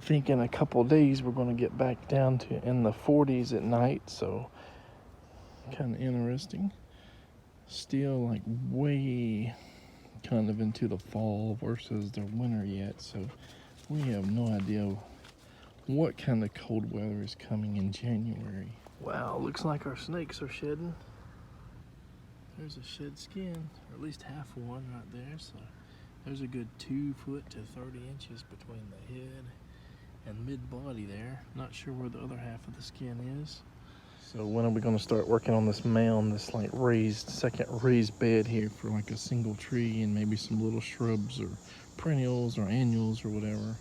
think in a couple of days we're going to get back down to in the 40s at night, so kind of interesting. Still like way kind of into the fall versus the winter yet, so we have no idea what kind of cold weather is coming in January. Wow, looks like our snakes are shedding. There's a shed skin, or at least half of one right there, so there's a good 2 foot to 30 inches between the head and mid-body there. Not sure where the other half of the skin is. So when are we going to start working on this mound, this like second raised bed here for like a single tree and maybe some little shrubs or perennials or annuals or whatever?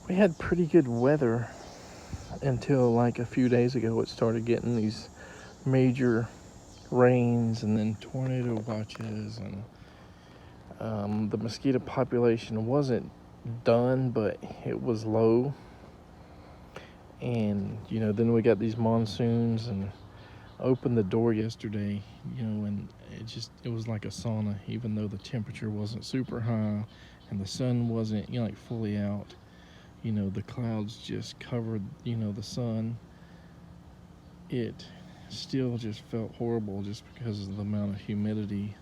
We had pretty good weather until like a few days ago. It started getting these major rains and then tornado watches, and the mosquito population wasn't done, but it was low. And then we got these monsoons, and I opened the door yesterday, and it was like a sauna. Even though the temperature wasn't super high and the sun wasn't like fully out, the clouds just covered the sun. It still just felt horrible just because of the amount of humidity.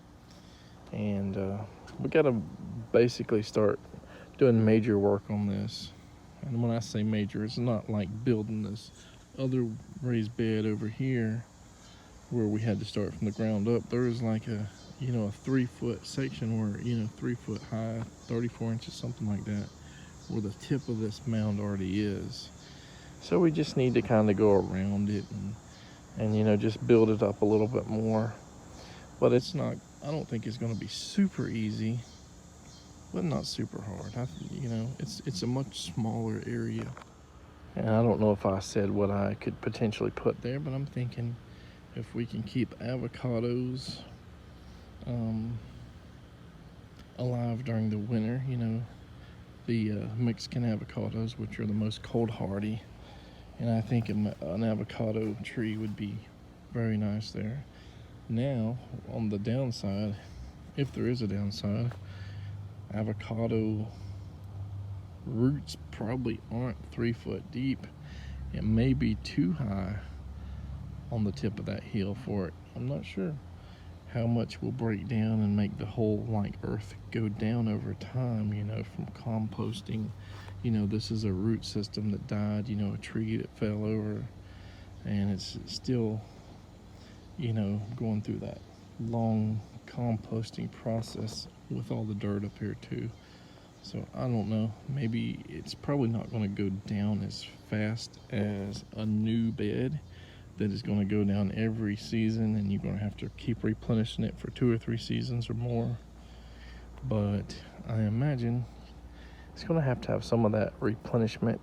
And we got to basically start doing major work on this. And when I say major, it's not like building this other raised bed over here where we had to start from the ground up. There was like a 3 foot section where 3 foot high, 34 inches, something like that, where the tip of this mound already is. So we just need to kind of go around it and just build it up a little bit more. But I don't think it's going to be super easy, but not super hard. It's a much smaller area. And I don't know if I said what I could potentially put there, but I'm thinking if we can keep avocados alive during the winter, the Mexican avocados, which are the most cold hardy. And I think an avocado tree would be very nice there. Now, on the downside, if there is a downside, avocado roots probably aren't 3 foot deep. It may be too high on the tip of that hill for it. I'm not sure how much will break down and make the whole earth go down over time, from composting. This is a root system that died, a tree that fell over, and it's still going through that long composting process with all the dirt up here too. So I don't know, maybe it's probably not going to go down as fast as a new bed that is going to go down every season, and you're going to have to keep replenishing it for 2 or 3 seasons or more. But I imagine it's going to have some of that replenishment.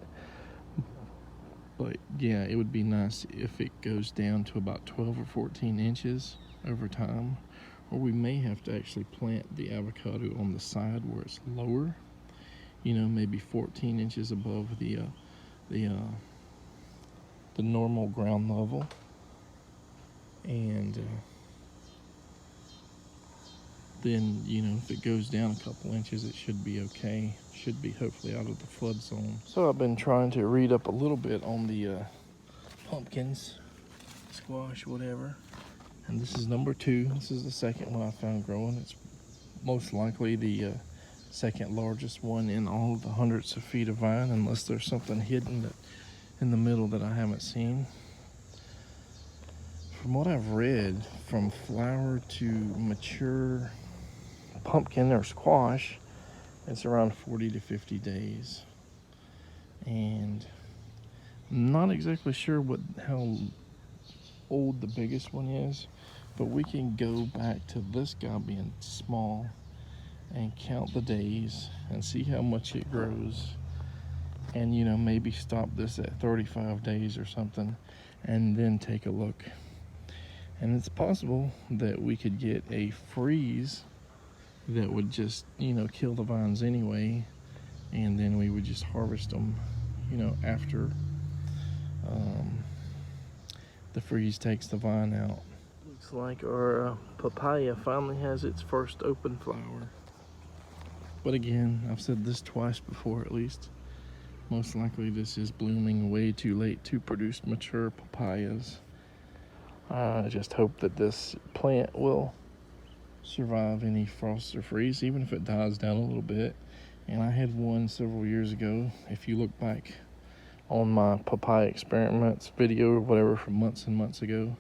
But yeah, it would be nice if it goes down to about 12 or 14 inches over time. Or we may have to actually plant the avocado on the side where it's lower, maybe 14 inches above the normal ground level. And then, if it goes down a couple inches, it should be okay. Should be hopefully out of the flood zone. So I've been trying to read up a little bit on the pumpkins, squash, whatever. And this is number 2. This is the second one I found growing. It's most likely the second largest one in all of the hundreds of feet of vine, unless there's something hidden in the middle that I haven't seen. From what I've read, from flower to mature pumpkin or squash, it's around 40 to 50 days. And I'm not exactly sure how old the biggest one is, but we can go back to this guy being small and count the days and see how much it grows, and maybe stop this at 35 days or something and then take a look. And it's possible that we could get a freeze that would just kill the vines anyway, and then we would just harvest them after the freeze takes the vine out. Looks like our papaya finally has its first open flower. But again, I've said this twice before at least, Most likely this is blooming way too late to produce mature papayas. I just hope that this plant will survive any frost or freeze, even if it dies down a little bit. And I had one several years ago. If you look back on my papaya experiments video or whatever from months and months ago,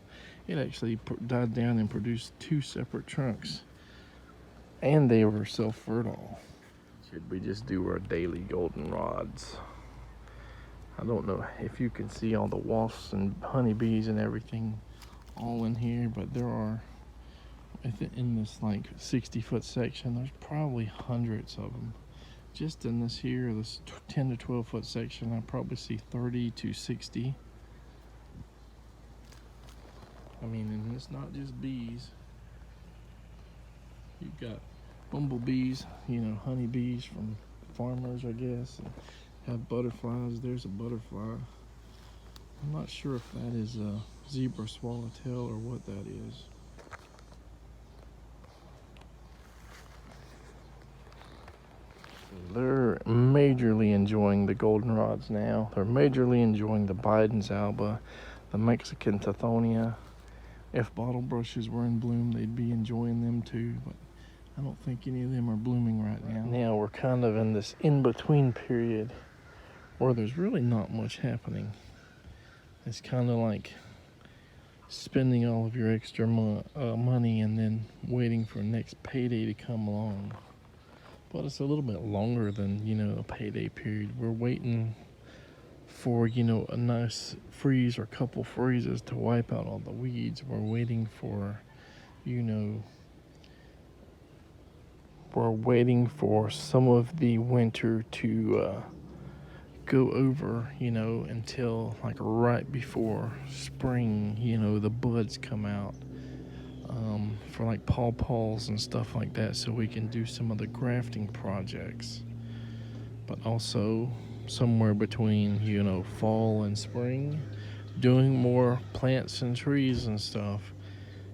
it actually died down and produced 2 separate trunks, and they were self-fertile. Should we just do our daily goldenrods? I don't know if you can see all the wasps and honeybees and everything all in here, but there are, in this like 60-foot section, there's probably hundreds of them. Just in this here, this 10 to 12 foot section, I probably see 30 to 60. I mean, and it's not just bees. You've got bumblebees, you know, honeybees from farmers, I guess. And have butterflies. There's a butterfly. I'm not sure if that is a zebra swallowtail or what that is. They're majorly enjoying the goldenrods now. They're majorly enjoying the Biden's alba, the Mexican tithonia. If bottle brushes were in bloom, they'd be enjoying them too, but I don't think any of them are blooming right now. Now we're kind of in this in-between period where there's really not much happening. It's kind of like spending all of your extra money and then waiting for next payday to come along. But it's a little bit longer than, you know, a payday period. We're waiting for, you know, a nice freeze or a couple freezes to wipe out all the weeds. We're waiting for, you know, we're waiting for some of the winter to go over, you know, until like right before spring, you know, the buds come out for like paws and stuff like that, so we can do some of the grafting projects. But also somewhere between, you know, fall and spring, doing more plants and trees and stuff,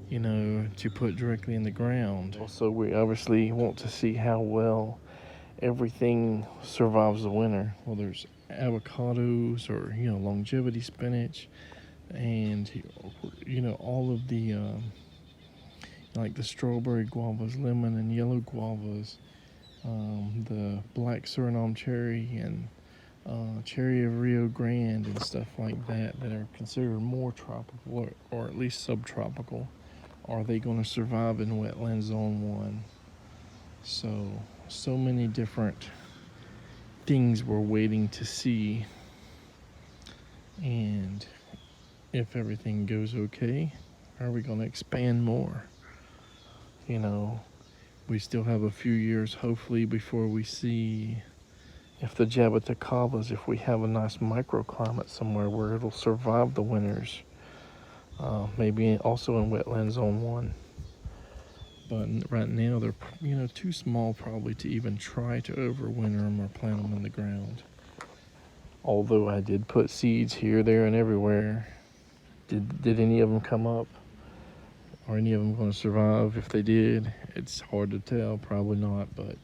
you know, to put directly in the ground. Also, we obviously want to see how well everything survives the winter. Well, there's avocados or, you know, longevity spinach, and, you know, all of the like the strawberry guavas, lemon and yellow guavas, the black Suriname cherry, and cherry of Rio Grande and stuff like that are considered more tropical or at least subtropical. Are they going to survive in Wetlands Zone 1? So many different things we're waiting to see, and if everything goes okay, are we going to expand more? You know, we still have a few years hopefully before we see if the jaboticabas, if we have a nice microclimate somewhere where it'll survive the winters, maybe also in Wetlands Zone 1. But right now they're, you know, too small probably to even try to overwinter them or plant them in the ground. Although I did put seeds here, there, and everywhere. Did any of them come up? Are any of them going to survive? If they did, it's hard to tell. Probably not, but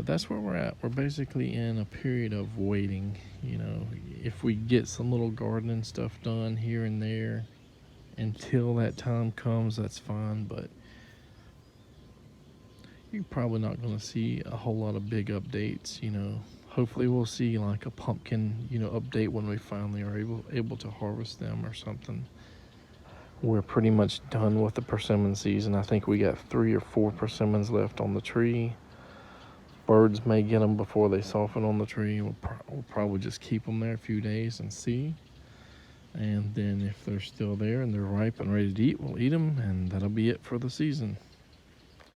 that's where we're at. We're basically in a period of waiting. You know, if we get some little gardening stuff done here and there until that time comes, that's fine, but you're probably not going to see a whole lot of big updates. You know, hopefully we'll see like a pumpkin, you know, update when we finally are able to harvest them or something. We're pretty much done with the persimmon season. I think we got 3 or 4 persimmons left on the tree. Birds may get them before they soften on the tree. We'll probably just keep them there a few days and see. And then if they're still there and they're ripe and ready to eat, we'll eat them, and that'll be it for the season.